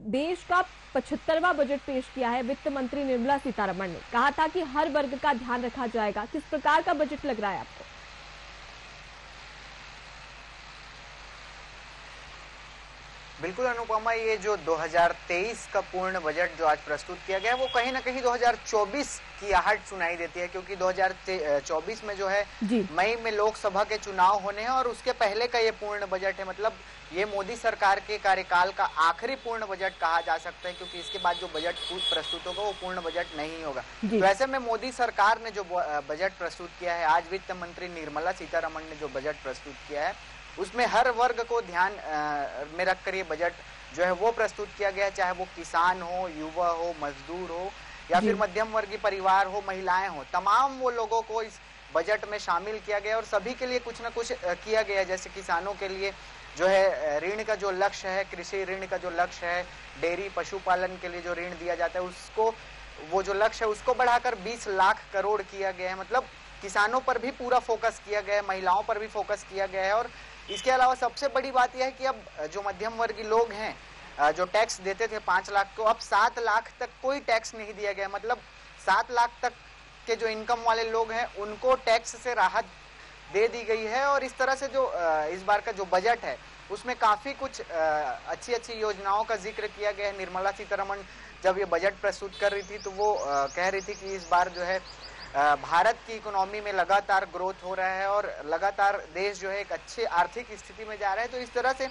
देश का 75वां बजट पेश किया है वित्त मंत्री निर्मला सीतारमण ने। कहा था कि हर वर्ग का ध्यान रखा जाएगा। किस प्रकार का बजट लग रहा है आपको? बिल्कुल अनुपमा, ये जो 2023 का पूर्ण बजट जो आज प्रस्तुत किया गया है वो कहीं ना कहीं 2024 की आहट सुनाई देती है, क्योंकि 2024 में जो है मई में लोकसभा के चुनाव होने हैं और उसके पहले का ये पूर्ण बजट है। मतलब ये मोदी सरकार के कार्यकाल का आखिरी पूर्ण बजट कहा जा सकता है, क्योंकि इसके बाद जो बजट प्रस्तुत होगा वो पूर्ण बजट नहीं होगा। तो ऐसे में मोदी सरकार ने जो बजट प्रस्तुत किया है, आज वित्त मंत्री निर्मला सीतारमण ने जो बजट प्रस्तुत किया है उसमें हर वर्ग को ध्यान में रखकर ये बजट जो है वो प्रस्तुत किया गया है। चाहे वो किसान हो, युवा हो, मजदूर हो या फिर मध्यम वर्गीय परिवार हो, महिलाएं हो, तमाम वो लोगों को इस बजट में शामिल किया गया और सभी के लिए कुछ ना कुछ किया गया है। जैसे किसानों के लिए जो है ऋण का जो लक्ष्य है, कृषि ऋण का जो लक्ष्य है, डेयरी पशुपालन के लिए जो ऋण दिया जाता है उसको, वो जो लक्ष्य है उसको बढ़ाकर 20 लाख करोड़ किया गया है। मतलब किसानों पर भी पूरा फोकस किया गया है, महिलाओं पर भी फोकस किया गया है। और इसके अलावा सबसे बड़ी बात यह है कि अब जो मध्यम वर्गीय लोग हैं, जो टैक्स देते थे 5 लाख को, अब 7 लाख तक कोई टैक्स नहीं दिया गया। मतलब 7 लाख तक के जो इनकम वाले लोग हैं उनको टैक्स से राहत दे दी गई है। और इस तरह से जो इस बार का जो बजट है उसमें काफी कुछ अच्छी अच्छी योजनाओं का जिक्र किया गया है। निर्मला सीतारमण जब ये बजट प्रस्तुत कर रही थी तो वो कह रही थी कि इस बार जो है भारत की इकोनॉमी में लगातार ग्रोथ हो रहा है और लगातार देश जो है एक अच्छे आर्थिक स्थिति में जा रहा है। तो इस तरह से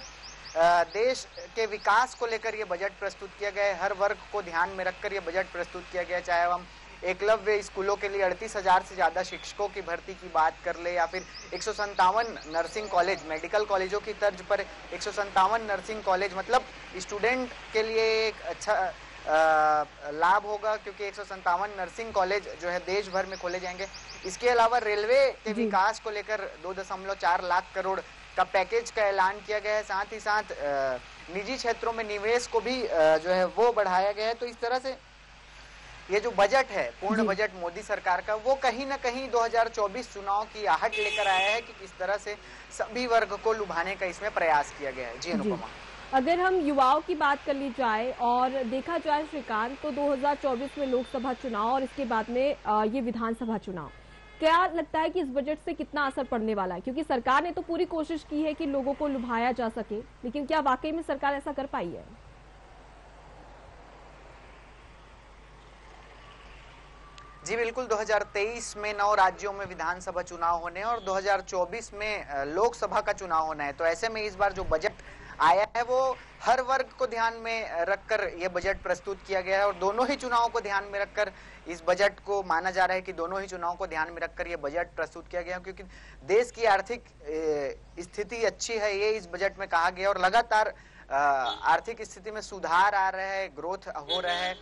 देश के विकास को लेकर ये बजट प्रस्तुत किया गया है। हर वर्ग को ध्यान में रखकर ये बजट प्रस्तुत किया गया है। चाहे हम एकलव्य स्कूलों के लिए 38,000 से ज्यादा शिक्षकों की भर्ती की बात कर ले, या फिर 157 नर्सिंग कॉलेज, मेडिकल कॉलेजों की तर्ज पर 157 नर्सिंग कॉलेज, मतलब स्टूडेंट के लिए एक अच्छा लाभ होगा, क्योंकि 157 नर्सिंग कॉलेज जो है देश भर में खोले जाएंगे। इसके अलावा रेलवे के विकास को लेकर 2.4 लाख करोड़ का पैकेज का ऐलान किया गया है। साथ ही साथ निजी क्षेत्रों में निवेश को भी जो है वो बढ़ाया गया है। तो इस तरह से ये जो बजट है, पूर्ण बजट मोदी सरकार का, वो कहीं ना कहीं 2024 चुनाव की आहट लेकर आया है कि किस तरह से सभी वर्ग को लुभाने का इसमें प्रयास किया गया है। जी अनुपमा, अगर हम युवाओं की बात कर ली जाए और देखा जाए श्रीकांत, तो 2024 में लोकसभा चुनाव और इसके बाद में ये विधानसभा चुनाव, क्या लगता है कि इस बजट से कितना असर पड़ने वाला है? क्योंकि सरकार ने तो पूरी कोशिश की है कि लोगों को लुभाया जा सके, लेकिन क्या वाकई में सरकार ऐसा कर पाई है? जी बिल्कुल, 2023 में 9 राज्यों में विधानसभा चुनाव होने और 2024 में लोकसभा का चुनाव होना है। तो ऐसे में इस बार जो बजट आया है वो हर वर्ग को ध्यान में रखकर ये बजट प्रस्तुत किया गया है और दोनों ही चुनावों को ध्यान में रखकर इस बजट को माना जा रहा है कि दोनों ही चुनावों को ध्यान में रखकर ये बजट प्रस्तुत किया गया है, क्योंकि देश की आर्थिक स्थिति अच्छी है, ये इस बजट में कहा गया और लगातार आर्थिक स्थिति में सुधार आ रहा है, ग्रोथ हो रहा है।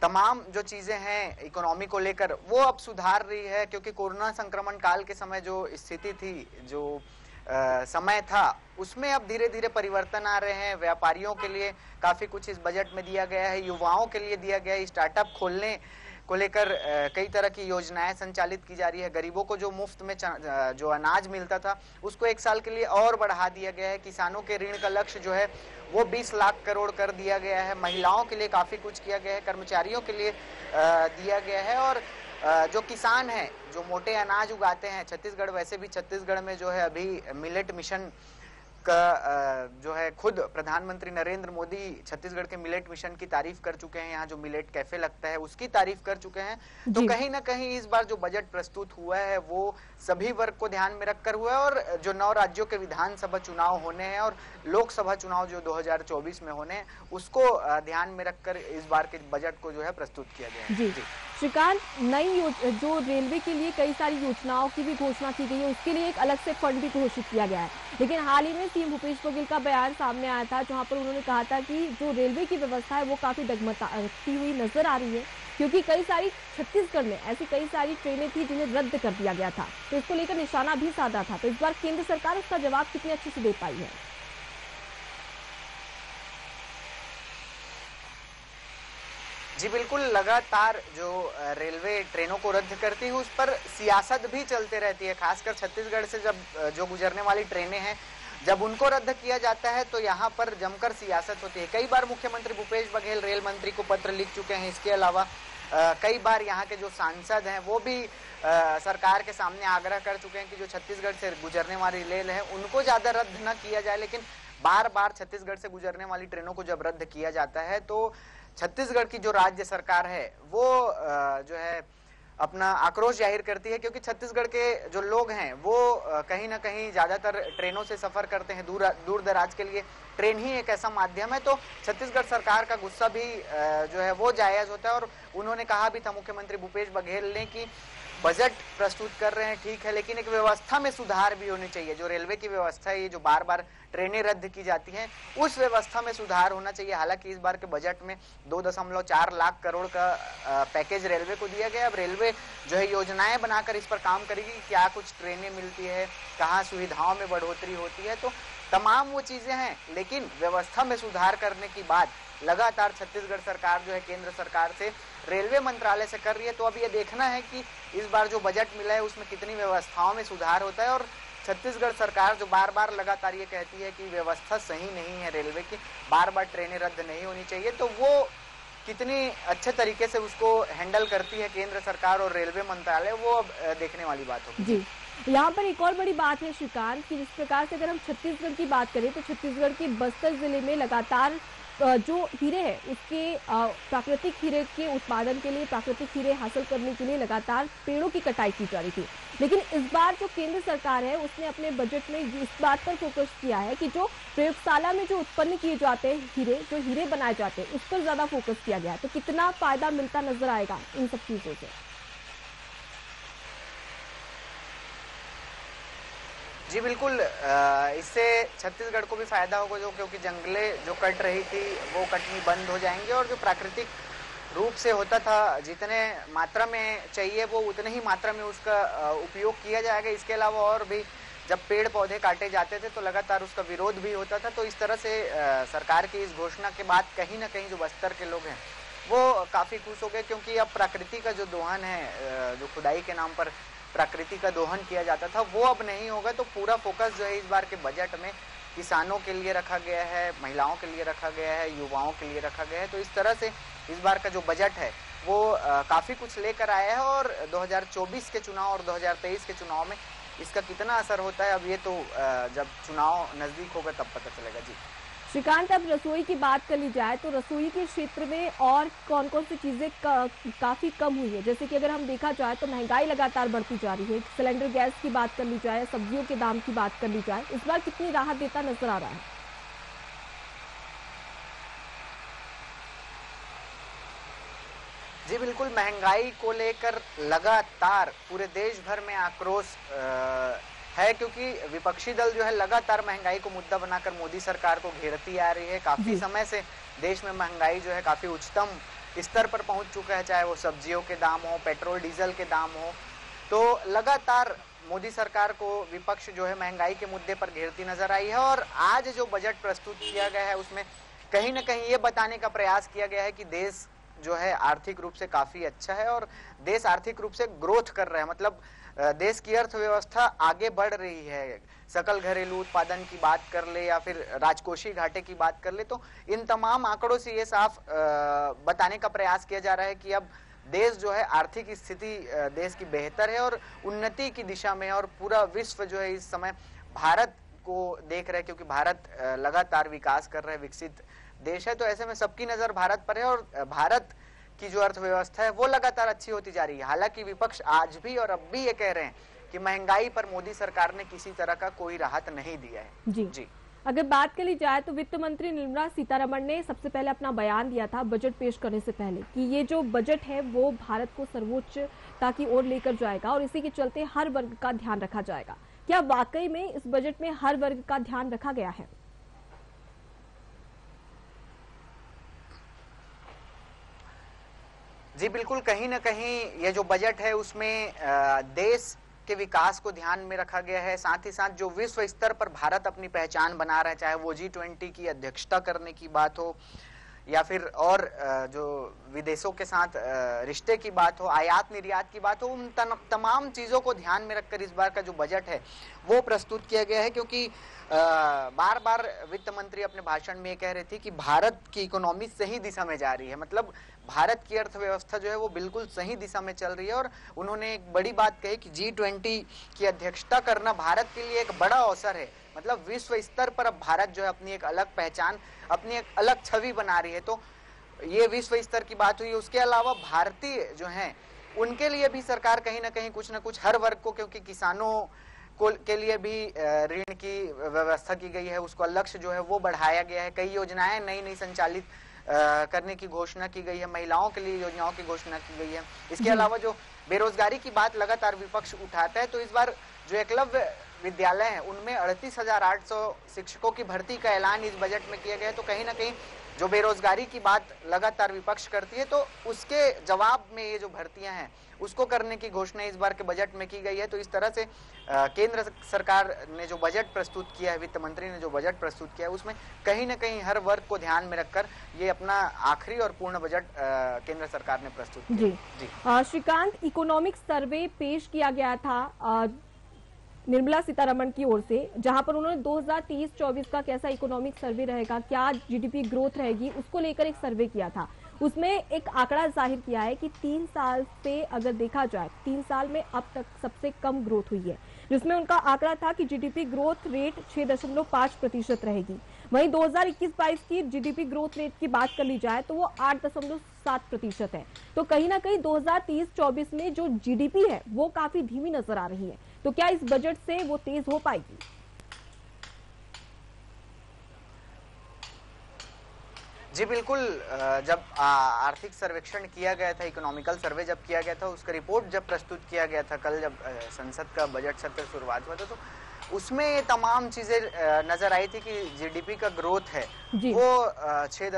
तमाम जो चीजें हैं इकोनॉमी को लेकर वो अब सुधार रही है, क्योंकि कोरोना संक्रमण काल के समय जो स्थिति थी, जो समय था, उसमें अब धीरे धीरे परिवर्तन आ रहे हैं। व्यापारियों के लिए काफी कुछ इस बजट में दिया गया है, युवाओं के लिए दिया गया है, स्टार्टअप खोलने को लेकर कई तरह की योजनाएं संचालित की जा रही है। गरीबों को जो मुफ्त में जो अनाज मिलता था उसको 1 साल के लिए और बढ़ा दिया गया है। किसानों के ऋण का लक्ष्य जो है वो 20 लाख करोड़ कर दिया गया है। महिलाओं के लिए काफी कुछ किया गया है, कर्मचारियों के लिए दिया गया है। और जो किसान हैं, जो मोटे अनाज उगाते हैं, छत्तीसगढ़, वैसे भी छत्तीसगढ़ में जो है अभी मिलेट मिशन का जो है खुद प्रधानमंत्री नरेंद्र मोदी छत्तीसगढ़ के मिलेट मिशन की तारीफ कर चुके हैं। यहाँ जो मिलेट कैफे लगता है उसकी तारीफ कर चुके हैं। तो कहीं ना कहीं इस बार जो बजट प्रस्तुत हुआ है वो सभी वर्ग को ध्यान में रखकर हुआ है। और जो 9 राज्यों के विधानसभा चुनाव होने हैं और लोकसभा चुनाव जो 2024 में होने हैं उसको ध्यान में रखकर इस बार के बजट को जो है प्रस्तुत किया गया है। जी श्रीकांत, नई जो रेलवे के लिए कई सारी योजनाओं की भी घोषणा की गई है, उसके लिए एक अलग से फंड भी घोषित किया गया है। लेकिन हाल ही में सीएम भूपेश बघेल का बयान सामने आया था, जहां पर उन्होंने कहा था कि जो रेलवे की व्यवस्था है वो काफी डगमगाती हुई नजर आ रही है, क्योंकि कई सारी छत्तीसगढ़ में ऐसी कई सारी ट्रेनें थी जिन्हें रद्द कर दिया गया था। तो इसको लेकर निशाना भी साधा था। तो इस बार केंद्र सरकार उसका जवाब कितने अच्छे से दे पाई है? जी बिल्कुल, लगातार जो रेलवे ट्रेनों को रद्द करती है उस पर सियासत भी चलते रहती है। खासकर छत्तीसगढ़ से जब जो गुजरने वाली ट्रेनें हैं जब उनको रद्द किया जाता है तो यहाँ पर जमकर सियासत होती है। कई बार मुख्यमंत्री भूपेश बघेल रेल मंत्री को पत्र लिख चुके हैं। इसके अलावा कई बार यहाँ के जो सांसद हैं वो भी सरकार के सामने आग्रह कर चुके हैं कि जो छत्तीसगढ़ से गुजरने वाली रेल है उनको ज्यादा रद्द न किया जाए। लेकिन बार बार छत्तीसगढ़ से गुजरने वाली ट्रेनों को जब रद्द किया जाता है तो छत्तीसगढ़ की जो राज्य सरकार है वो जो है अपना आक्रोश जाहिर करती है, क्योंकि छत्तीसगढ़ के जो लोग हैं वो कहीं ना कहीं ज्यादातर ट्रेनों से सफर करते हैं। दूर दराज के लिए ट्रेन ही एक ऐसा माध्यम है। तो छत्तीसगढ़ सरकार का गुस्सा भी जो है वो जायज होता है। और उन्होंने कहा भी था मुख्यमंत्री भूपेश बघेल ने कि बजट प्रस्तुत कर रहे हैं ठीक है, लेकिन एक व्यवस्था में सुधार भी होनी चाहिए। जो रेलवे की व्यवस्था है, ये जो बार बार ट्रेनें रद्द की जाती हैं, उस व्यवस्था में सुधार होना चाहिए। हालांकि इस बार के बजट में 2.4 लाख करोड़ का पैकेज रेलवे को दिया गया। अब रेलवे जो है योजनाएं बनाकर इस पर काम करेगी, क्या कुछ ट्रेनें मिलती है, कहाँ सुविधाओं में बढ़ोतरी होती है, तो तमाम वो चीजें हैं। लेकिन व्यवस्था में सुधार करने की बात लगातार छत्तीसगढ़ सरकार जो है केंद्र सरकार से, रेलवे मंत्रालय से कर रही है। तो अब ये देखना है कि इस बार जो बजट मिला है उसमें कितनी व्यवस्थाओं में सुधार होता है। और छत्तीसगढ़ सरकार जो बार बार लगातार ये कहती है कि व्यवस्था सही नहीं है रेलवे की, बार बार ट्रेनें रद्द नहीं होनी चाहिए, तो वो कितनी अच्छे तरीके से उसको हैंडल करती है केंद्र सरकार और रेलवे मंत्रालय, वो अब देखने वाली बात होगी। जी, यहाँ पर एक और बड़ी बात है श्रीकांत कि जिस प्रकार से अगर हम छत्तीसगढ़ की बात करें तो छत्तीसगढ़ के बस्तर जिले में लगातार जो हीरे हैं उसके प्राकृतिक हीरे के उत्पादन के लिए, प्राकृतिक हीरे हासिल करने के लिए लगातार पेड़ों की कटाई की जा रही थी। लेकिन इस बार जो केंद्र सरकार है उसने अपने बजट में इस बात पर फोकस किया है कि जो प्रयोगशाला में जो उत्पन्न किए जाते हैं हीरे, जो हीरे बनाए जाते हैं, उस पर ज्यादा फोकस किया गया है। तो कितना फायदा मिलता नजर आएगा इन सब चीजों से? जी बिल्कुल, इससे छत्तीसगढ़ को भी फायदा होगा, जो क्योंकि जंगलें जो कट रही थी वो कटनी बंद हो जाएंगे और जो प्राकृतिक रूप से होता था जितने मात्रा में चाहिए वो उतने ही मात्रा में उसका उपयोग किया जाएगा। इसके अलावा और भी जब पेड़ पौधे काटे जाते थे तो लगातार उसका विरोध भी होता था। तो इस तरह से सरकार की इस घोषणा के बाद कहीं ना कहीं जो बस्तर के लोग हैं वो काफ़ी खुश हो गए, क्योंकि अब प्रकृति का जो दोहन है, जो खुदाई के नाम पर प्रकृति का दोहन किया जाता था, वो अब नहीं होगा। तो पूरा फोकस जो है इस बार के बजट में किसानों के लिए रखा गया है, महिलाओं के लिए रखा गया है, युवाओं के लिए रखा गया है। तो इस तरह से इस बार का जो बजट है वो काफ़ी कुछ लेकर आया है। और 2024 के चुनाव और 2023 के चुनाव में इसका कितना असर होता है अब ये तो जब चुनाव नज़दीक होगा तब पता चलेगा। जी श्रीकांत, अब रसोई की बात कर ली जाए तो रसोई के क्षेत्र में और कौन कौन सी चीजें काफी कम हुई है? जैसे कि अगर हम देखा जाए तो महंगाई लगातार बढ़ती जा रही है। सिलेंडर गैस की बात कर ली जाए, सब्जियों के दाम की बात कर ली जाए, इस बार कितनी राहत देता नजर आ रहा है? जी बिल्कुल, महंगाई को लेकर लगातार पूरे देश भर में आक्रोश है, क्योंकि विपक्षी दल जो है लगातार महंगाई को मुद्दा बनाकर मोदी सरकार को घेरती आ रही है। काफी समय से देश में महंगाई जो है काफी उच्चतम स्तर पर पहुंच चुका है, चाहे वो सब्जियों के दाम हो, पेट्रोल डीजल के दाम हो। तो लगातार मोदी सरकार को विपक्ष जो है महंगाई के मुद्दे पर घेरती नजर आई है। और आज जो बजट प्रस्तुत किया गया है उसमें कहीं ना कहीं ये बताने का प्रयास किया गया है कि देश जो है आर्थिक रूप से काफी अच्छा है और देश आर्थिक रूप से ग्रोथ कर रहा है। मतलब देश की अर्थव्यवस्था आगे बढ़ रही है। सकल घरेलू उत्पादन की बात कर ले या फिर राजकोषीय घाटे की बात कर ले, तो इन तमाम आंकड़ों से ये साफ बताने का प्रयास किया जा रहा है कि अब देश जो है आर्थिक स्थिति देश की बेहतर है और उन्नति की दिशा में है। और पूरा विश्व जो है इस समय भारत को देख रहा है, क्योंकि भारत लगातार विकास कर रहा है, विकसित देश है। तो ऐसे में सबकी नजर भारत पर है और भारत की जो अर्थव्यवस्था है वो लगातार अच्छी होती जा रही है। हालांकि विपक्ष आज भी और अब भी ये कह रहे हैं कि महंगाई पर मोदी सरकार ने किसी तरह का कोई राहत नहीं दिया है। जी। अगर बात कर ली जाए तो वित्त मंत्री निर्मला सीतारमण ने सबसे पहले अपना बयान दिया था बजट पेश करने से पहले कि ये जो बजट है वो भारत को सर्वोच्चता की ओर लेकर जाएगा और इसी के चलते हर वर्ग का ध्यान रखा जाएगा। क्या वाकई में इस बजट में हर वर्ग का ध्यान रखा गया है? जी बिल्कुल, कहीं ना कहीं ये जो बजट है उसमें देश के विकास को ध्यान में रखा गया है। साथ ही साथ जो विश्व स्तर पर भारत अपनी पहचान बना रहा है, चाहे वो G20 की अध्यक्षता करने की बात हो या फिर और जो विदेशों के साथ रिश्ते की बात हो, आयात निर्यात की बात हो, उन तमाम चीज़ों को ध्यान में रखकर इस बार का जो बजट है वो प्रस्तुत किया गया है। क्योंकि बार बार वित्त मंत्री अपने भाषण में ये कह रही थी कि भारत की इकोनॉमी सही दिशा में जा रही है, मतलब भारत की अर्थव्यवस्था जो है वो बिल्कुल सही दिशा में चल रही है। और उन्होंने एक बड़ी बात कही कि G20 की अध्यक्षता करना भारत के लिए एक बड़ा अवसर है, मतलब विश्व स्तर पर अब भारत जो है अपनी एक अलग पहचान, अपनी एक अलग छवि बना रही है। तो ये विश्व स्तर की बात हुई। उसके अलावा भारतीय जो हैं उनके लिए भी सरकार कहीं ना कहीं कुछ ना कुछ हर वर्ग को, क्योंकि किसानों को के लिए भी ऋण की व्यवस्था की गई है, उसका लक्ष्य जो है वो बढ़ाया गया है। कई योजनाएं नई नई संचालित करने की घोषणा की गई है, महिलाओं के लिए योजनाओं की घोषणा की गई है। इसके अलावा जो बेरोजगारी की बात लगातार विपक्ष उठाता है, तो इस बार जो एकलव्य विद्यालय है उनमें 38,800 शिक्षकों की भर्ती का ऐलान इस बजट में किया गया है। तो कहीं ना कहीं जो बेरोजगारी की बात लगातार विपक्ष करती है, तो उसके जवाब में ये जो भर्तियां हैं उसको करने की घोषणा इस बार के बजट में की गई है। तो इस तरह से केंद्र सरकार ने जो बजट प्रस्तुत किया है, वित्त मंत्री ने जो बजट प्रस्तुत किया है, उसमें कहीं ना कहीं हर वर्ग को ध्यान में रखकर ये अपना आखिरी और पूर्ण बजट केंद्र सरकार ने प्रस्तुत किया। जी श्रीकांत, इकोनॉमिक सर्वे पेश किया गया था निर्मला सीतारमण की ओर से, जहां पर उन्होंने 2023-24 का कैसा इकोनॉमिक सर्वे रहेगा, क्या जीडीपी ग्रोथ रहेगी, उसको लेकर एक सर्वे किया था। उसमें एक आंकड़ा जाहिर किया है कि 3 साल से अगर देखा जाए, 3 साल में अब तक सबसे कम ग्रोथ हुई है, जिसमें उनका आंकड़ा था कि जीडीपी ग्रोथ रेट 6.5% रहेगी। वहीं 2021-22 की जीडीपी ग्रोथ रेट की बात कर ली जाए तो वो 8.7% है। तो कहीं ना कहीं 2023-24 में जो जीडीपी है वो काफी धीमी नजर आ रही है। तो क्या इस बजट से वो तेज हो पाएगी? जी बिल्कुल। जब आर्थिक सर्वेक्षण किया गया था, इकोनॉमिकल सर्वे जब किया गया था, उसका रिपोर्ट जब प्रस्तुत किया गया था, कल जब संसद का बजट सत्र शुरुआत हुआ था, तो उसमें ये तमाम चीजें नजर आई थी कि जीडीपी का ग्रोथ है वो 6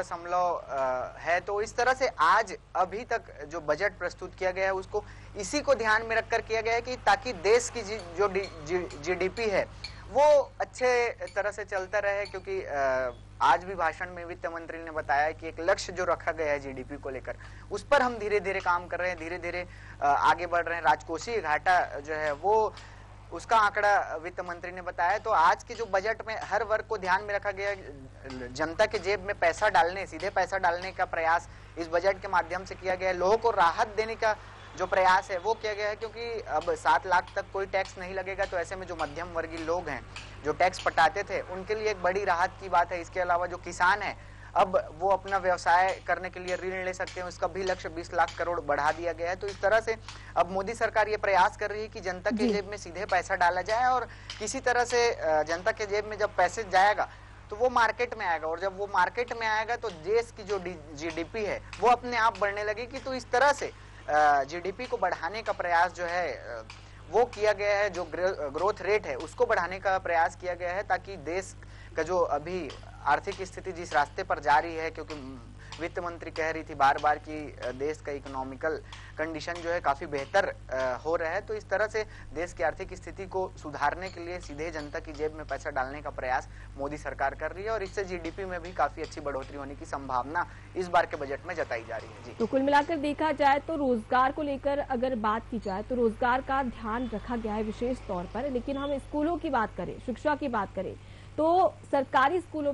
है। तो इस तरह से आज अभी तक जो बजट प्रस्तुत किया गया है उसको इसी को ध्यान में रखकर किया गया है कि ताकि देश की जो जीडीपी है वो अच्छे तरह से चलता रहे। क्योंकि आज भी भाषण में वित्त मंत्री ने बताया कि एक लक्ष्य जो रखा गया है जीडीपी को लेकर, उस पर हम धीरे धीरे काम कर रहे हैं, धीरे धीरे आगे बढ़ रहे हैं। राजकोषीय घाटा जो है वो उसका आंकड़ा वित्त मंत्री ने बताया। तो आज के जो बजट में हर वर्ग को ध्यान में रखा गया, जनता के जेब में पैसा डालने, सीधे पैसा डालने का प्रयास इस बजट के माध्यम से किया गया है। लोगों को राहत देने का जो प्रयास है वो किया गया है, क्योंकि अब 7 लाख तक कोई टैक्स नहीं लगेगा। तो ऐसे में जो मध्यम वर्गीय लोग हैं जो टैक्स पटाते थे, उनके लिए एक बड़ी राहत की बात है। इसके अलावा जो किसान है, अब वो अपना व्यवसाय करने के लिए ऋण ले सकते हैं, उसका भी लक्ष्य 20 लाख करोड़ बढ़ा दिया गया है। तो इस तरह से अब मोदी सरकार ये प्रयास कर रही है कि जनता के जेब में सीधे पैसा डाला जाए, और किसी तरह से जनता के जेब में जब पैसे जाएगा तो वो मार्केट में आएगा, और जब वो मार्केट में आएगा तो देश की जो जीडीपी है वो अपने आप बढ़ने लगेगी। तो इस तरह से जीडीपी को बढ़ाने का प्रयास जो है वो किया गया है, जो ग्रोथ रेट है उसको बढ़ाने का प्रयास किया गया है, ताकि देश का जो अभी आर्थिक स्थिति जिस रास्ते पर जा रही है, क्योंकि वित्त मंत्री कह रही थी बार बार कि देश का इकोनॉमिकल कंडीशन जो है काफी बेहतर हो रहा है। तो इस तरह से देश की आर्थिक स्थिति को सुधारने के लिए सीधे जनता की जेब में पैसा डालने का प्रयास मोदी सरकार कर रही है, और इससे जीडीपी में भी काफी अच्छी बढ़ोतरी होने की संभावना इस बार के बजट में जताई जा रही है। जी, तो कुल मिलाकर देखा जाए तो रोजगार को लेकर अगर बात की जाए तो रोजगार का ध्यान रखा गया है विशेष तौर पर। लेकिन हम स्कूलों की बात करें, शिक्षा की बात करें, तो सरकारी स्कूलों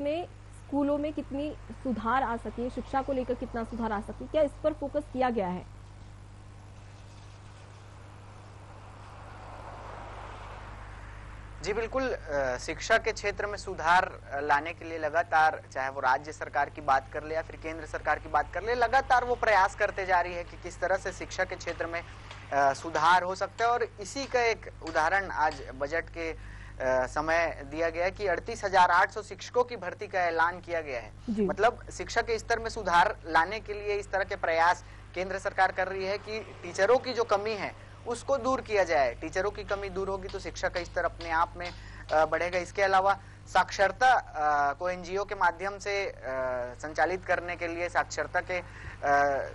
में कितनी सुधार आ सके, शिक्षा को लेकर कितना सुधार आ सके, क्या इस पर फोकस किया गया है? जी बिल्कुल। शिक्षा के क्षेत्र में सुधार लाने के लिए लगातार, चाहे वो राज्य सरकार की बात कर ले या फिर केंद्र सरकार की बात कर ले, लगातार वो प्रयास करते जा रही है कि किस तरह से शिक्षा के क्षेत्र में सुधार हो सकता है। और इसी का एक उदाहरण आज बजट के समय दिया गया कि 38,800 शिक्षकों की भर्ती का ऐलान किया गया है। मतलब शिक्षा के स्तर में सुधार लाने के लिए इस तरह के प्रयास केंद्र सरकार कर रही है कि टीचरों की जो कमी है उसको दूर किया जाए। टीचरों की कमी दूर होगी तो शिक्षा का स्तर अपने आप में बढ़ेगा। इसके अलावा साक्षरता को एनजीओ के माध्यम से संचालित करने के लिए, साक्षरता के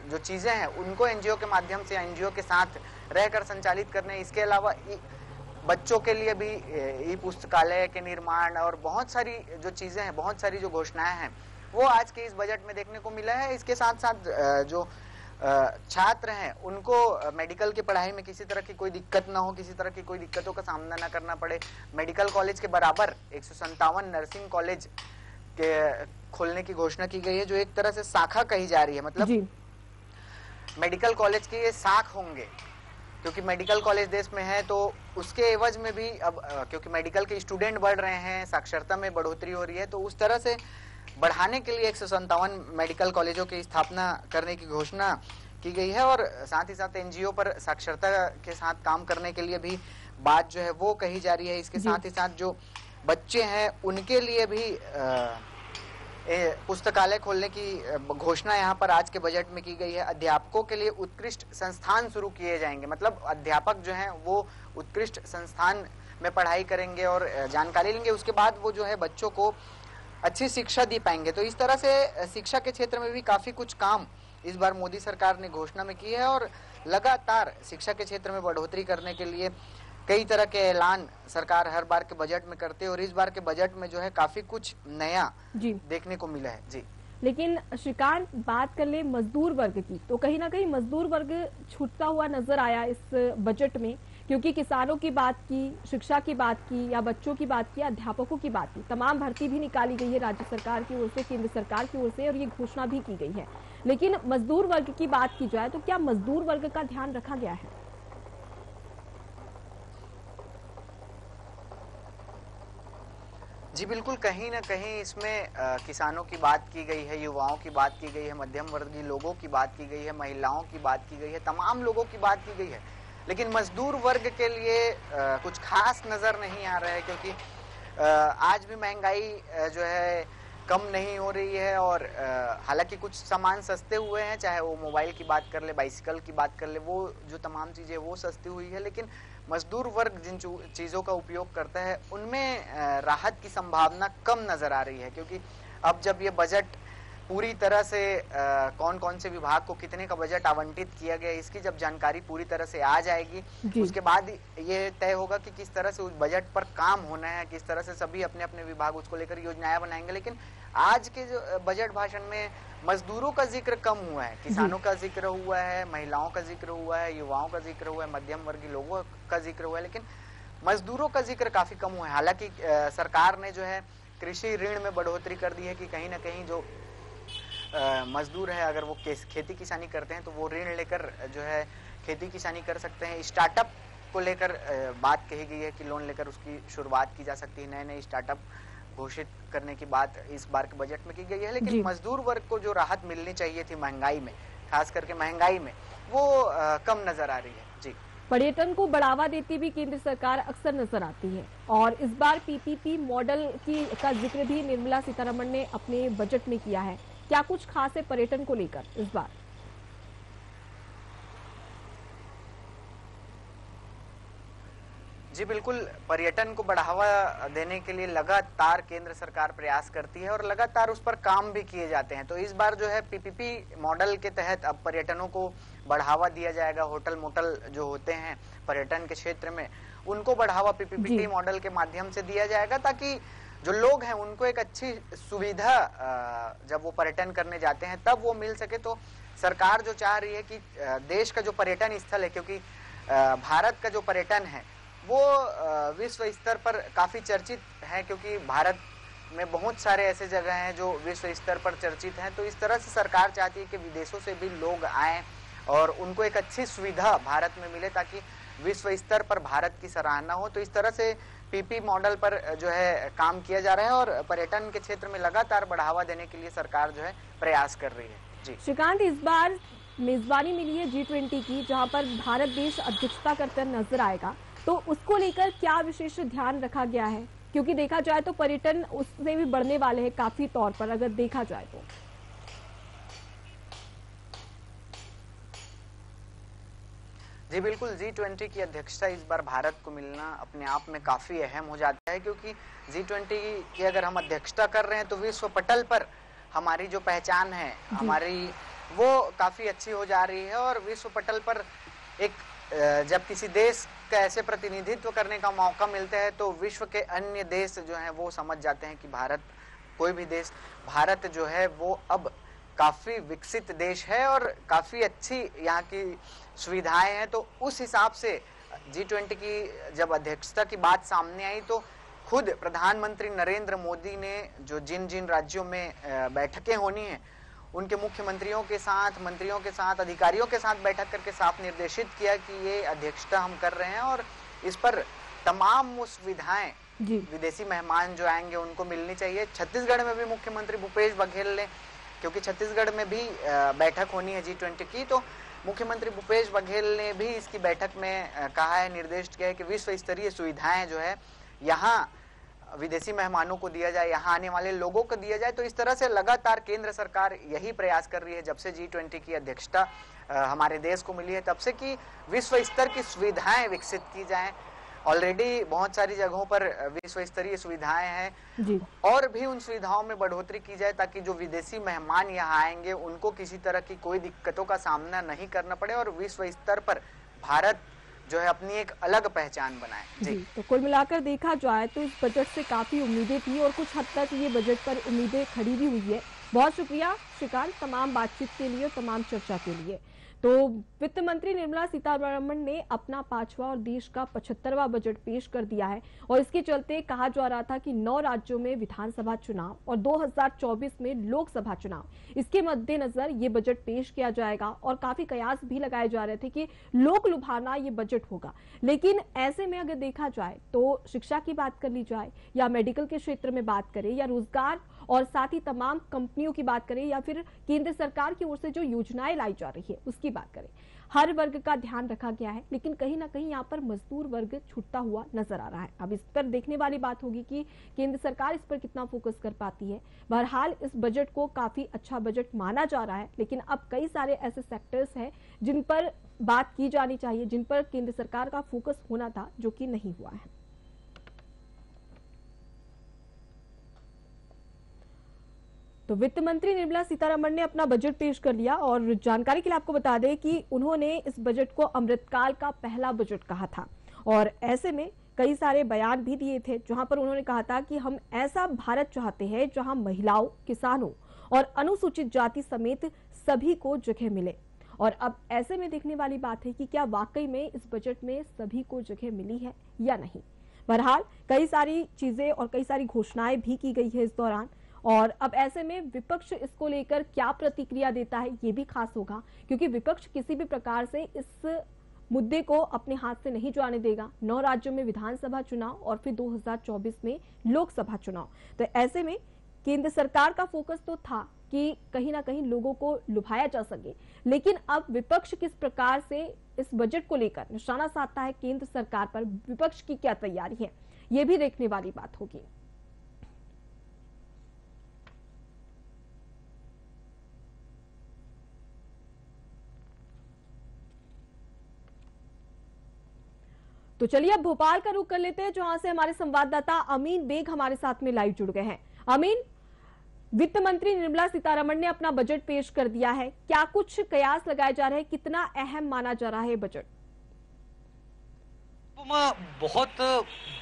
जो चीजें हैं उनको एनजीओ के माध्यम से, एनजीओ के साथ रहकर संचालित करने। इसके अलावा बच्चों के लिए भी ई पुस्तकालय के निर्माण और बहुत सारी जो चीजें हैं, बहुत सारी जो घोषणाएं हैं, वो आज के इस बजट में देखने को मिला है। इसके साथ साथ जो छात्र हैं उनको मेडिकल की पढ़ाई में किसी तरह की कोई दिक्कत ना हो, किसी तरह की कोई दिक्कतों का सामना ना करना पड़े। मेडिकल कॉलेज के बराबर 157 नर्सिंग कॉलेज के खोलने की घोषणा की गई है, जो एक तरह से शाखा कही जा रही है। मतलब मेडिकल कॉलेज के ये शाख होंगे, क्योंकि मेडिकल कॉलेज देश में है तो उसके एवज में भी अब क्योंकि मेडिकल के स्टूडेंट बढ़ रहे हैं, साक्षरता में बढ़ोतरी हो रही है, तो उस तरह से बढ़ाने के लिए 157 मेडिकल कॉलेजों की स्थापना करने की घोषणा की गई है। और साथ ही साथ एनजीओ पर साक्षरता के साथ काम करने के लिए भी बात जो है वो कही जा रही है। इसके साथ ही साथ जो बच्चे हैं उनके लिए भी पुस्तकालय खोलने की घोषणा यहाँ पर आज के बजट में की गई है। अध्यापकों के लिए उत्कृष्ट संस्थान शुरू किए जाएंगे, मतलब अध्यापक जो हैं वो उत्कृष्ट संस्थान में पढ़ाई करेंगे और जानकारी लेंगे, उसके बाद वो जो है बच्चों को अच्छी शिक्षा दे पाएंगे। तो इस तरह से शिक्षा के क्षेत्र में भी काफी कुछ काम इस बार मोदी सरकार ने घोषणा में की है और लगातार शिक्षा के क्षेत्र में बढ़ोतरी करने के लिए कई तरह के ऐलान सरकार हर बार के बजट में करते हैं और इस बार के बजट में जो है काफी कुछ नया देखने को मिला है। जी, लेकिन श्रीकांत, बात कर ले मजदूर वर्ग की, तो कहीं ना कहीं मजदूर वर्ग छूटता हुआ नजर आया इस बजट में, क्योंकि किसानों की बात की, शिक्षा की बात की, या बच्चों की बात की, अध्यापकों की बात की, तमाम भर्ती भी निकाली गई है राज्य सरकार की ओर से, केंद्र सरकार की ओर से, और ये घोषणा भी की गई है। लेकिन मजदूर वर्ग की बात की जाए तो क्या मजदूर वर्ग का ध्यान रखा गया है? जी बिल्कुल, कहीं ना कहीं इसमें किसानों की बात की गई है, युवाओं की बात की गई है, मध्यम वर्गीय लोगों की बात की गई है, महिलाओं की बात की गई है, तमाम लोगों की बात की गई है। लेकिन मजदूर वर्ग के लिए कुछ खास नजर नहीं आ रहा है, क्योंकि आज भी महंगाई जो है कम नहीं हो रही है और हालांकि कुछ सामान सस्ते हुए हैं, चाहे वो मोबाइल की बात कर ले, बाइसिकल की बात कर ले, वो जो तमाम चीजें वो सस्ती हुई है। लेकिन मजदूर वर्ग जिन चीजों का उपयोग करता है उनमें राहत की संभावना कम नजर आ रही है, क्योंकि अब जब ये बजट पूरी तरह से कौन कौन से विभाग को कितने का बजट आवंटित किया गया, इसकी जब जानकारी पूरी तरह से आ जाएगी, उसके बाद ये तय होगा कि किस तरह से उस बजट पर काम होना है, किस तरह से सभी अपने अपने विभाग उसको लेकर योजनाएं बनाएंगे। लेकिन आज के जो बजट भाषण में मजदूरों का जिक्र कम हुआ है, किसानों का जिक्र हुआ है, महिलाओं का जिक्र हुआ है, युवाओं का जिक्र हुआ है, मध्यम वर्गीय लोगों का जिक्र हुआ है, लेकिन मजदूरों का जिक्र काफी कम हुआ है। हालांकि सरकार ने जो है कृषि ऋण में बढ़ोतरी कर दी है कि कहीं ना कहीं जो मजदूर है अगर वो खेती किसानी करते हैं तो वो ऋण लेकर जो है खेती किसानी कर सकते हैं। स्टार्टअप को लेकर बात कही गई है कि लोन लेकर उसकी शुरुआत की जा सकती है, नए नए स्टार्टअप घोषित करने की बात इस बार के बजट में की गई है। लेकिन मजदूर वर्ग को जो राहत मिलनी चाहिए थी महंगाई में, खास करके महंगाई में, वो कम नजर आ रही है। जी, पर्यटन को बढ़ावा देती भी केंद्र सरकार अक्सर नजर आती है और इस बार पीपीपी मॉडल का जिक्र भी निर्मला सीतारमण ने अपने बजट में किया है। क्या कुछ खास है पर्यटन को लेकर इस बार? जी बिल्कुल, पर्यटन को बढ़ावा देने के लिए लगातार केंद्र सरकार प्रयास करती है और लगातार उस पर काम भी किए जाते हैं। तो इस बार जो है पीपीपी मॉडल के तहत अब पर्यटनों को बढ़ावा दिया जाएगा। होटल मोटल जो होते हैं पर्यटन के क्षेत्र में, उनको बढ़ावा पीपीपी मॉडल के माध्यम से दिया जाएगा, ताकि जो लोग हैं उनको एक अच्छी सुविधा जब वो पर्यटन करने जाते हैं तब वो मिल सके। तो सरकार जो चाह रही है कि देश का जो पर्यटन स्थल है, क्योंकि भारत का जो पर्यटन है वो विश्व स्तर पर काफी चर्चित है, क्योंकि भारत में बहुत सारे ऐसे जगह हैं जो विश्व स्तर पर चर्चित हैं। तो इस तरह से सरकार चाहती है कि विदेशों से भी लोग आएं और उनको एक अच्छी सुविधा भारत में मिले, ताकि विश्व स्तर पर भारत की सराहना हो। तो इस तरह से पीपी मॉडल पर जो है काम किया जा रहा है और पर्यटन के क्षेत्र में लगातार बढ़ावा देने के लिए सरकार जो है प्रयास कर रही है। जी श्रीकांत, इस बार मेजबानी मिली है G20 की, जहां पर भारत देश अध्यक्षता करते नजर आएगा, तो उसको लेकर क्या विशेष ध्यान रखा गया है? क्योंकि देखा जाए तो पर्यटन उससे भी बढ़ने वाले हैं काफी तौर पर, अगर देखा जाए तो। जी बिल्कुल, G20 की अध्यक्षता इस बार भारत को मिलना अपने आप में काफी अहम हो जाता है, क्योंकि G20 की अगर हम अध्यक्षता कर रहे हैं तो विश्व पटल पर हमारी जो पहचान है हमारी, वो काफी अच्छी हो जा रही है। और विश्व पटल पर एक जब किसी देश का ऐसे प्रतिनिधित्व करने का मौका मिलता है तो विश्व के अन्य देश जो हैं वो समझ जाते हैं कि भारत कोई भी देश, भारत जो है वो अब काफी विकसित देश है और काफी अच्छी यहाँ की सुविधाएं हैं। तो उस हिसाब से G20 की जब अध्यक्षता की बात सामने आई तो खुद प्रधानमंत्री नरेंद्र मोदी ने जो जिन जिन राज्यों में बैठकें होनी है उनके मुख्यमंत्रियों के साथ, मंत्रियों के साथ, अधिकारियों के साथ बैठक करके साफ निर्देशित किया कि ये अध्यक्षता हम कर रहे हैं और इस पर तमाम वो सुविधाएं विदेशी मेहमान जो आएंगे उनको मिलनी चाहिए। छत्तीसगढ़ में भी मुख्यमंत्री भूपेश बघेल ने, क्योंकि छत्तीसगढ़ में भी बैठक होनी है G20 की, तो मुख्यमंत्री भूपेश बघेल ने भी इसकी बैठक में कहा है, निर्देश किया है कि विश्व स्तरीय सुविधाएं जो है यहाँ विदेशी मेहमानों को दिया जाए, यहाँ आने वाले लोगों को दिया जाए। तो इस तरह से लगातार केंद्र सरकार यही प्रयास कर रही है जब से G20 की अध्यक्षता हमारे देश को मिली है, तब से कि विश्व स्तर की सुविधाएं विकसित की जाएं। ऑलरेडी बहुत सारी जगहों पर विश्व स्तरीय सुविधाएं हैं और भी उन सुविधाओं में बढ़ोतरी की जाए ताकि जो विदेशी मेहमान यहाँ आएंगे उनको किसी तरह की कोई दिक्कतों का सामना नहीं करना पड़े और विश्व स्तर पर भारत जो है अपनी एक अलग पहचान बनाए। जी, तो कुल मिलाकर देखा जाए तो इस बजट से काफी उम्मीदें थी और कुछ हद तक ये बजट पर उम्मीदें खड़ी भी हुई है। बहुत शुक्रिया श्रीकांत तमाम बातचीत के लिए, तमाम चर्चा के लिए। तो वित्त मंत्री निर्मला सीतारमण ने अपना 5वां और देश का 75वां बजट पेश कर दिया है और इसके चलते कहा जा रहा था कि 9 राज्यों में विधानसभा चुनाव और 2024 में लोकसभा चुनाव, इसके मद्देनजर ये बजट पेश किया जाएगा और काफी कयास भी लगाए जा रहे थे कि लोक लुभाना ये बजट होगा। लेकिन ऐसे में अगर देखा जाए तो शिक्षा की बात कर ली जाए या मेडिकल के क्षेत्र में बात करें या रोजगार और साथ ही तमाम कंपनियों की बात करें या फिर केंद्र सरकार की ओर से जो योजनाएं लाई जा रही है उसकी बात करें, हर वर्ग का ध्यान रखा गया है। लेकिन कहीं ना कहीं यहाँ पर मजदूर वर्ग छूटता हुआ नजर आ रहा है। अब इस पर देखने वाली बात होगी कि केंद्र सरकार इस पर कितना फोकस कर पाती है। बहरहाल इस बजट को काफी अच्छा बजट माना जा रहा है, लेकिन अब कई सारे ऐसे सेक्टर्स हैं जिन पर बात की जानी चाहिए, जिन पर केंद्र सरकार का फोकस होना था, जो कि नहीं हुआ है। तो वित्त मंत्री निर्मला सीतारमण ने अपना बजट पेश कर लिया और जानकारी के लिए आपको बता दें कि उन्होंने इस बजट को अमृतकाल का पहला बजट कहा था और ऐसे में कई सारे बयान भी दिए थे जहां पर उन्होंने कहा था कि हम ऐसा भारत चाहते हैं जहां महिलाओं, किसानों और अनुसूचित जाति समेत सभी को जगह मिले। और अब ऐसे में देखने वाली बात है कि क्या वाकई में इस बजट में सभी को जगह मिली है या नहीं। बहरहाल कई सारी चीजें और कई सारी घोषणाएं भी की गई है इस दौरान और अब ऐसे में विपक्ष इसको लेकर क्या प्रतिक्रिया देता है ये भी खास होगा, क्योंकि विपक्ष किसी भी प्रकार से इस मुद्दे को अपने हाथ से नहीं जाने देगा। 9 राज्यों में विधानसभा चुनाव और फिर 2024 में लोकसभा चुनाव। तो ऐसे में केंद्र सरकार का फोकस तो था कि कहीं ना कहीं लोगों को लुभाया जा सके, लेकिन अब विपक्ष किस प्रकार से इस बजट को लेकर निशाना साधता है केंद्र सरकार पर, विपक्ष की क्या तैयारी है, ये भी देखने वाली बात होगी। तो चलिए अब भोपाल का रुख कर लेते हैं, जहां से हमारे संवाददाता अमीन बेग हमारे साथ में लाइव जुड़ गए हैं। अमीन, वित्त मंत्री निर्मला सीतारमण ने अपना बजट पेश कर दिया है, क्या कुछ कयास लगाए जा रहे हैं, कितना अहम माना जा रहा है बजट? बहुत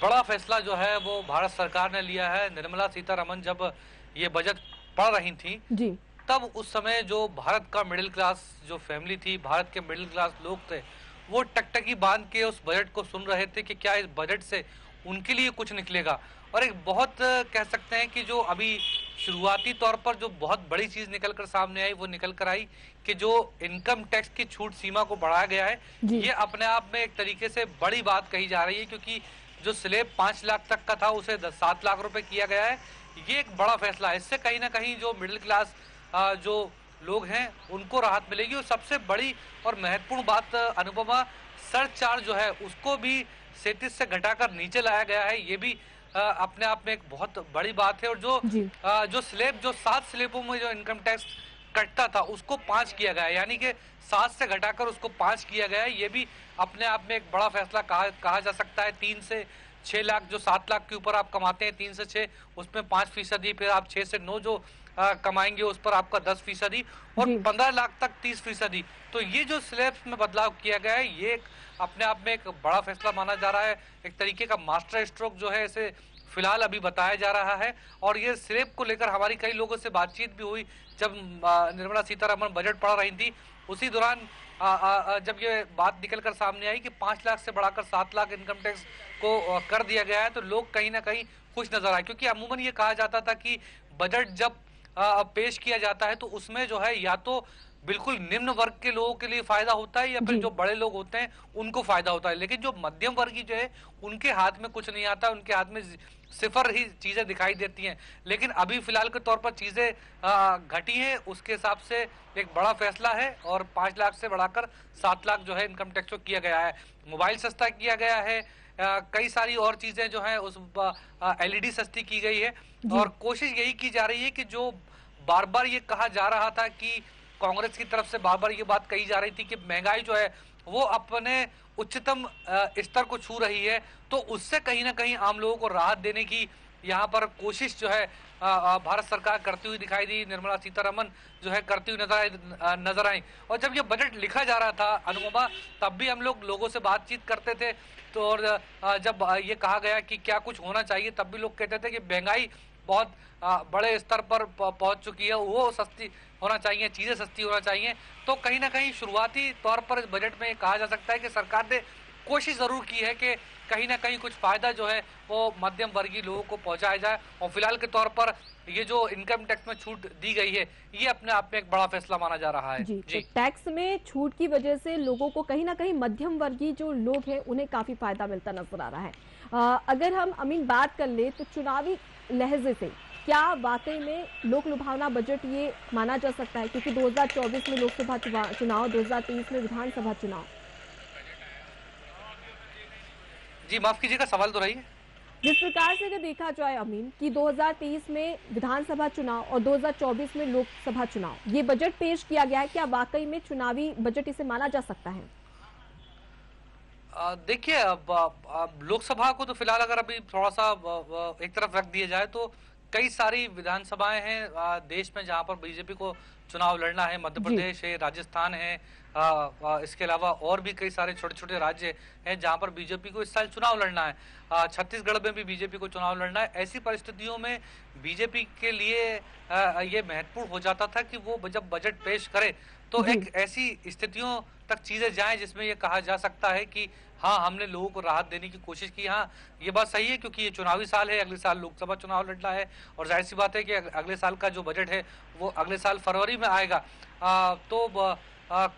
बड़ा फैसला जो है वो भारत सरकार ने लिया है। निर्मला सीतारमण जब ये बजट पढ़ रही थी जी, तब उस समय जो भारत का मिडिल क्लास जो फैमिली थी, भारत के मिडिल क्लास लोग थे, वो टकटकी बांध के उस बजट को सुन रहे थे कि क्या इस बजट से उनके लिए कुछ निकलेगा। और एक बहुत कह सकते हैं कि जो अभी शुरुआती तौर पर जो बहुत बड़ी चीज निकल कर सामने आई वो निकल कर आई कि जो इनकम टैक्स की छूट सीमा को बढ़ाया गया है, ये अपने आप में एक तरीके से बड़ी बात कही जा रही है, क्योंकि जो स्लैब 5 लाख तक का था उसे 7 लाख रुपए किया गया है। ये एक बड़ा फैसला है। इससे कहीं ना कहीं जो मिडिल क्लास जो लोग हैं उनको राहत मिलेगी। और सबसे बड़ी और महत्वपूर्ण बात अनुपमा, सरचार्ज जो है उसको भी 37 से घटाकर नीचे लाया गया है। ये भी अपने आप में एक बहुत बड़ी बात है। और जो स्लैब जो 7 स्लैबों में जो इनकम टैक्स कटता था उसको 5 किया गया है, यानी कि 7 से घटाकर उसको 5 किया गया है। ये भी अपने आप में एक बड़ा फैसला कहा जा सकता है। 3 से 6 लाख जो 7 लाख के ऊपर आप कमाते हैं, 3 से 6 उसमें 5%, फिर आप 6 से 9 जो कमाएंगे उस पर आपका 10% और 15 लाख तक 30%। तो ये जो स्लैब्स में बदलाव किया गया है ये अपने आप में एक बड़ा फैसला माना जा रहा है। एक तरीके का मास्टर स्ट्रोक जो है इसे फिलहाल अभी बताया जा रहा है। और ये स्लैब को लेकर हमारी कई लोगों से बातचीत भी हुई जब निर्मला सीतारमण बजट पढ़ रही थी। उसी दौरान जब ये बात निकलकर सामने आई कि 5 लाख से बढ़ाकर 7 लाख इनकम टैक्स को कर दिया गया है, तो लोग कहीं ना कहीं खुश नजर आए। क्योंकि अमूमन ये कहा जाता था कि बजट जब पेश किया जाता है तो उसमें जो है या तो बिल्कुल निम्न वर्ग के लोगों के लिए फायदा होता है या फिर जो बड़े लोग होते हैं उनको फायदा होता है, लेकिन जो मध्यम वर्गीय जो है उनके हाथ में कुछ नहीं आता, उनके हाथ में सिफर ही चीजें दिखाई देती हैं। लेकिन अभी फिलहाल के तौर पर चीजें घटी हैं, उसके हिसाब से एक बड़ा फैसला है और 5 लाख से बढ़ाकर 7 लाख जो है इनकम टैक्स को किया गया है। मोबाइल सस्ता किया गया है, कई सारी और चीजें जो है उस LED सस्ती की गई है। और कोशिश यही की जा रही है कि जो बार बार ये कहा जा रहा था कि कांग्रेस की तरफ से बार बार ये बात कही जा रही थी कि महंगाई जो है वो अपने उच्चतम स्तर को छू रही है, तो उससे कहीं ना कहीं आम लोगों को राहत देने की यहाँ पर कोशिश जो है भारत सरकार करती हुई दिखाई दी। निर्मला सीतारमण जो है करती हुई नजर आई। और जब ये बजट लिखा जा रहा था अनुपमा, तब भी हम लोगों से बातचीत करते थे, तो और जब ये कहा गया कि क्या कुछ होना चाहिए, तब भी लोग कहते थे कि महंगाई बहुत बड़े स्तर पर पहुंच चुकी है, वो सस्ती होना चाहिए, चीजें सस्ती होना चाहिए। तो कहीं ना कहीं शुरुआती तौर पर इस बजट में कहा जा सकता है कि सरकार ने कोशिश जरूर की है कि कहीं ना कहीं कुछ फायदा जो है वो मध्यम वर्गीय लोगों को पहुंचाया जाए। और फिलहाल के तौर पर ये जो इनकम टैक्स में छूट दी गई है, ये अपने आप में एक बड़ा फैसला माना जा रहा है। जी। तो टैक्स में छूट की वजह से लोगों को कहीं ना कहीं मध्यम वर्गीय जो लोग हैं उन्हें काफी फायदा मिलता नजर आ रहा है। अगर हम अमीन बात कर ले तो चुनावी लहजे से क्या वाकई में लोक लुभावना बजट ये माना जा सकता है? क्योंकि 2024 में लोकसभा चुनाव, 2023 में विधानसभा चुनाव। जी माफ कीजिएगा, सवाल दोहराइए। जिस प्रकार से अगर देखा जाए अमीन कि 2023 में विधानसभा चुनाव और 2024 में लोकसभा चुनाव, ये बजट पेश किया गया है, क्या वाकई में चुनावी बजट इसे माना जा सकता है? देखिए, अब लोकसभा को तो फिलहाल अगर अभी थोड़ा सा एक तरफ रख दिया जाए तो कई सारी विधानसभाएं हैं देश में जहां पर बीजेपी को चुनाव लड़ना है। मध्य प्रदेश है, राजस्थान है, इसके अलावा और भी कई सारे छोटे छोटे राज्य हैं जहां पर बीजेपी को इस साल चुनाव लड़ना है। छत्तीसगढ़ में भी बीजेपी को चुनाव लड़ना है। ऐसी परिस्थितियों में बीजेपी के लिए ये महत्वपूर्ण हो जाता था कि वो जब बजट पेश करे तो एक ऐसी स्थितियों तक चीजें जाएं जिसमें ये कहा जा सकता है कि हाँ, हमने लोगों को राहत देने की कोशिश की। हाँ, ये बात सही है क्योंकि ये चुनावी साल है, अगले साल लोकसभा चुनाव लड़ना है और जाहिर सी बात है कि अगले साल का जो बजट है वो अगले साल फरवरी में आएगा।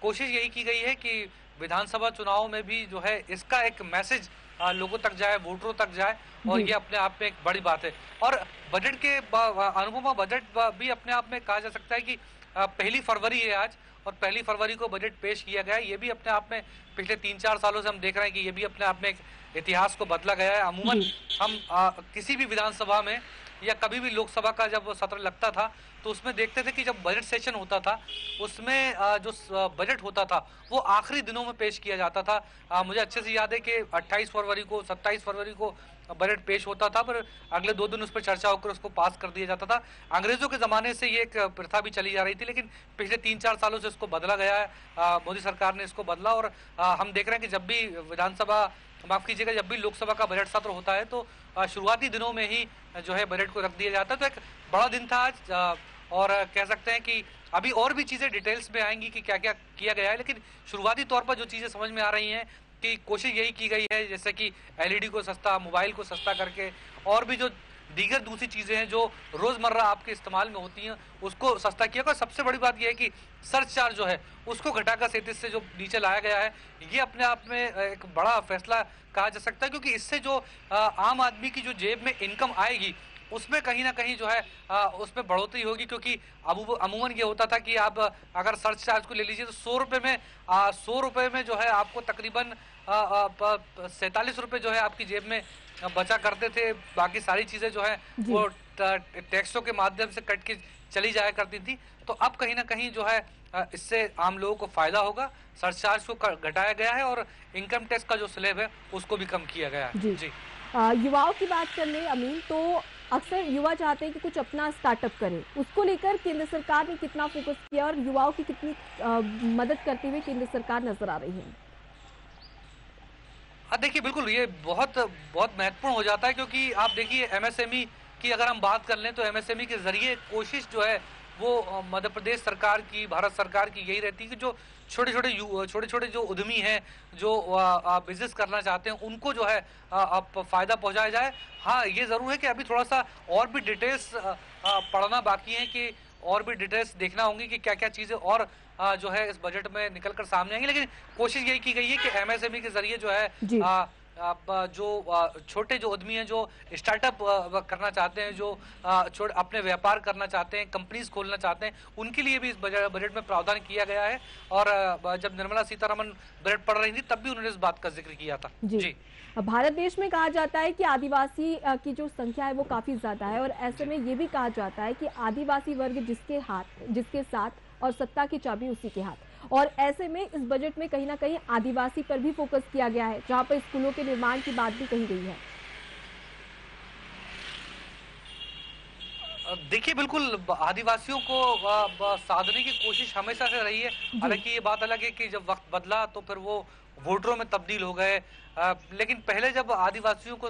कोशिश यही की गई है कि विधानसभा चुनाव में भी जो है इसका एक मैसेज लोगों तक जाए, वोटरों तक जाए, और ये अपने आप में एक बड़ी बात है। और बजट के अनुपमा, बजट भी अपने आप में कहा जा सकता है कि 1 फरवरी है आज और 1 फरवरी को बजट पेश किया गया है। ये भी अपने आप में पिछले 3-4 सालों से हम देख रहे हैं कि ये भी अपने आप में एक इतिहास को बदला गया है। अमूमन हम किसी भी विधानसभा में या कभी भी लोकसभा का जब सत्र लगता था तो उसमें देखते थे कि जब बजट सेशन होता था उसमें जो बजट होता था वो आखिरी दिनों में पेश किया जाता था। मुझे अच्छे से याद है कि 28 फरवरी को, 27 फरवरी को बजट पेश होता था, पर अगले 2 दिन उस पर चर्चा होकर उसको पास कर दिया जाता था। अंग्रेजों के ज़माने से ये एक प्रथा भी चली जा रही थी, लेकिन पिछले 3-4 सालों से इसको बदला गया है। मोदी सरकार ने इसको बदला और हम देख रहे हैं कि जब भी विधानसभा, माफ कीजिएगा, जब भी लोकसभा का बजट सत्र होता है तो शुरुआती दिनों में ही जो है बजट को रख दिया जाता है। तो एक बड़ा दिन था आज और कह सकते हैं कि अभी और भी चीज़ें डिटेल्स में आएंगी कि क्या क्या किया गया है, लेकिन शुरुआती तौर पर जो चीज़ें समझ में आ रही हैं कि कोशिश यही की गई है जैसे कि LED को सस्ता, मोबाइल को सस्ता करके और भी जो दीगर दूसरी चीज़ें हैं जो रोज़मर्रा आपके इस्तेमाल में होती हैं उसको सस्ता किया गया। सबसे बड़ी बात यह है कि सर्च चार्ज जो है उसको घटाकर 37 से जो नीचे लाया गया है, ये अपने आप में एक बड़ा फैसला कहा जा सकता है, क्योंकि इससे जो आम आदमी की जो जेब में इनकम आएगी उसमें कहीं ना कहीं जो है उसमें बढ़ोतरी होगी। क्योंकि अमूमन ये होता था कि आप अगर सर्च चार्ज को ले लीजिए तो 100 रुपये में जो है आपको तकरीबन 47 रुपये जो है आपकी जेब में बचा करते थे। बाकी सारी चीज़ें जो है वो टैक्सों के माध्यम से कट के चली जाया करती थी। तो अब कहीं ना कहीं जो है इससे आम लोगों को फायदा होगा। सरचार्ज को घटाया गया है और इनकम टैक्स का जो स्लैब है उसको भी कम किया गया है। जी। युवाओं की बात कर ले अमीन, तो अक्सर युवा चाहते हैं कि कुछ अपना स्टार्टअप करें, उसको लेकर केंद्र सरकार ने कितना फोकस किया और युवाओं की कितनी मदद करते हुए केंद्र सरकार नजर आ रही है? देखिए बिल्कुल ये बहुत बहुत महत्वपूर्ण हो जाता है, क्योंकि आप देखिए एमएसएमई की अगर हम बात कर लें तो एमएसएमई के जरिए कोशिश जो है वो मध्य प्रदेश सरकार की, भारत सरकार की यही रहती है कि जो छोटे छोटे जो उद्यमी हैं, जो बिजनेस करना चाहते हैं, उनको जो है फायदा पहुंचाया जाए। हाँ, ये जरूर है कि अभी थोड़ा सा और भी डिटेल्स पढ़ना बाकी है, कि और भी डिटेल्स देखना होंगी कि क्या क्या चीजें और जो है इस बजट में निकल कर सामने आएंगी। लेकिन कोशिश यही की गई है कि एमएसएमई के जरिए जो है जो छोटे जो उद्यमी हैं, जो स्टार्टअप करना चाहते हैं, जो अपने व्यापार करना चाहते हैं, कंपनीज खोलना चाहते हैं, उनके लिए भी इस बजट में प्रावधान किया गया है। और जब निर्मला सीतारमन बजट पढ़ रही थी तब भी उन्होंने इस बात का जिक्र किया था। जी। भारत देश में कहा जाता है कि आदिवासी की जो संख्या है वो काफी ज्यादा है, और ऐसे में ये भी कहा जाता है कि आदिवासी वर्ग जिसके साथ और सत्ता की चाबी उसी के हाथ। और ऐसे में इस बजट में कहीं ना कहीं आदिवासी पर भी फोकस किया गया है, जहां पर स्कूलों के निर्माण की बात भी कही गई है। देखिए बिल्कुल आदिवासियों को साधने की कोशिश हमेशा से रही है। हालांकि ये बात अलग है कि जब वक्त बदला तो फिर वो वोटरों में तब्दील हो गए, लेकिन पहले जब आदिवासियों को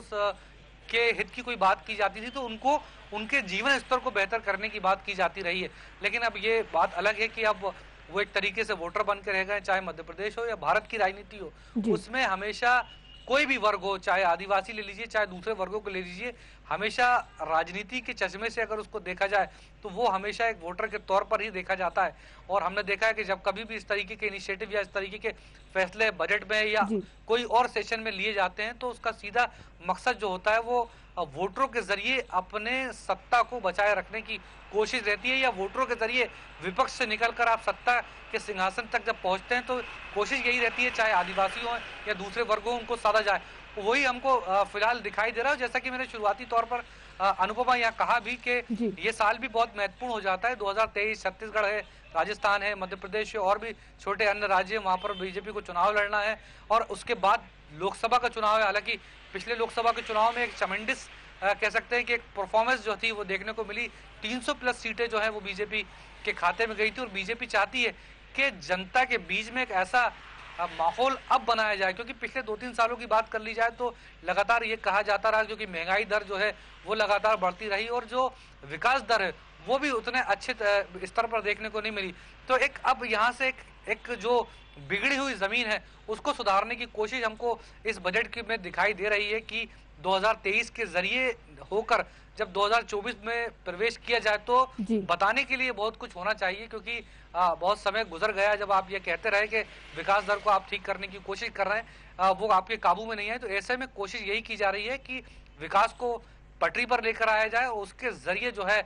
के हित की कोई बात की जाती थी तो उनको उनके जीवन स्तर को बेहतर करने की बात की जाती रही है। लेकिन अब ये बात अलग है कि अब वो एक तरीके से वोटर बन के रह गए, चाहे मध्य प्रदेश हो या भारत की राजनीति हो, उसमें हमेशा कोई भी वर्ग हो, चाहे आदिवासी ले लीजिए चाहे दूसरे वर्गों को ले लीजिए, हमेशा राजनीति के चश्मे से अगर उसको देखा जाए तो वो हमेशा एक वोटर के तौर पर ही देखा जाता है। और हमने देखा है कि जब कभी भी इस तरीके के इनिशिएटिव या इस तरीके के फैसले बजट में या कोई और सेशन में लिए जाते हैं तो उसका सीधा मकसद जो होता है वो वोटरों के जरिए अपने सत्ता को बचाए रखने की कोशिश रहती है, या वोटरों के जरिए विपक्ष से निकलकर आप सत्ता के सिंहासन तक जब पहुंचते हैं तो कोशिश यही रहती है, चाहे आदिवासी हो या दूसरे वर्ग हो, उनको साधा जाए। वही हमको फिलहाल दिखाई दे रहा है। जैसा कि मैंने शुरुआती तौर पर अनुपमा यहाँ कहा भी कि ये साल भी बहुत महत्वपूर्ण हो जाता है। 2023 छत्तीसगढ़ है, राजस्थान है, मध्य प्रदेश है, और भी छोटे अन्य राज्य, वहां पर बीजेपी को चुनाव लड़ना है, और उसके बाद लोकसभा का चुनाव है। हालांकि पिछले लोकसभा के चुनाव में एक चमेंडिस कह सकते हैं कि एक परफॉर्मेंस जो थी वो देखने को मिली। 300 प्लस सीटें जो है वो बीजेपी के खाते में गई थी, और बीजेपी चाहती है कि जनता के बीच में एक ऐसा माहौल अब बनाया जाए, क्योंकि पिछले 2-3 सालों की बात कर ली जाए तो लगातार ये कहा जाता रहा, क्योंकि महंगाई दर जो है वो लगातार बढ़ती रही और जो विकास दर है वो भी उतने अच्छे स्तर पर देखने को नहीं मिली। तो एक अब यहाँ से एक जो बिगड़ी हुई जमीन है उसको सुधारने की कोशिश हमको इस बजट में दिखाई दे रही है कि 2023 के जरिए होकर जब 2024 में प्रवेश किया जाए तो बताने के लिए बहुत कुछ होना चाहिए, क्योंकि बहुत समय गुजर गया जब आप ये कहते रहे कि विकास दर को आप ठीक करने की कोशिश कर रहे हैं, वो आपके काबू में नहीं है। तो ऐसे में कोशिश यही की जा रही है कि विकास को पटरी पर लेकर आया जाए और उसके जरिए जो है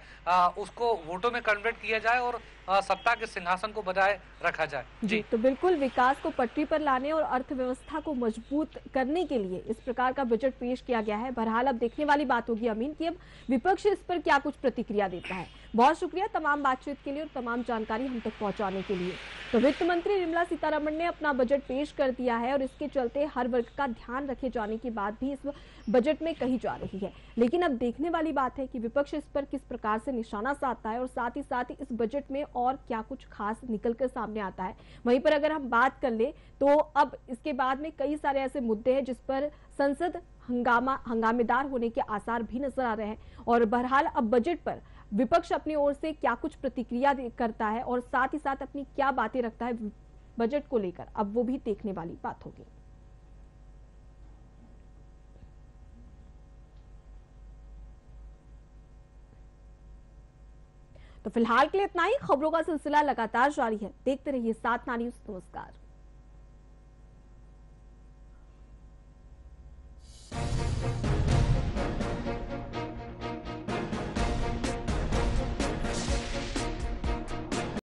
उसको वोटों में कन्वर्ट किया जाए और सत्ता के सिंहासन को बनाए रखा जाए। जी, तो बिल्कुल विकास को पटरी पर लाने और अर्थव्यवस्था को मजबूत करने के लिए इस प्रकार का बजट पेश किया गया है। बहरहाल अब देखने वाली बात होगी अमीन कि अब विपक्ष इस पर क्या कुछ प्रतिक्रिया देता है। बहुत शुक्रिया तमाम बातचीत के लिए और तमाम जानकारी हम तक पहुंचाने के लिए। तो वित्त मंत्री निर्मला सीतारमण ने अपना बजट पेश कर दिया है और इसके चलते हर वर्ग का ध्यान रखे जाने की बात भी इस बजट में कही जा रही है। लेकिन अब देखने वाली बात है कि विपक्ष इस पर किस प्रकार से निशाना साधता है और साथ ही इस बजट में और क्या कुछ खास निकलकर सामने आता है। वहीं पर अगर हम बात कर ले तो अब इसके बाद में कई सारे ऐसे मुद्दे हैं जिस पर संसद हंगामेदार होने के आसार भी नजर आ रहे हैं। और बहरहाल अब बजट पर विपक्ष अपनी ओर से क्या कुछ प्रतिक्रिया करता है और साथ ही साथ अपनी क्या बातें रखता है बजट को लेकर, अब वो भी देखने वाली बात होगी। तो फिलहाल के लिए इतना ही। खबरों का सिलसिला लगातार जारी है, देखते रहिए 7 न्यूज़। नमस्कार।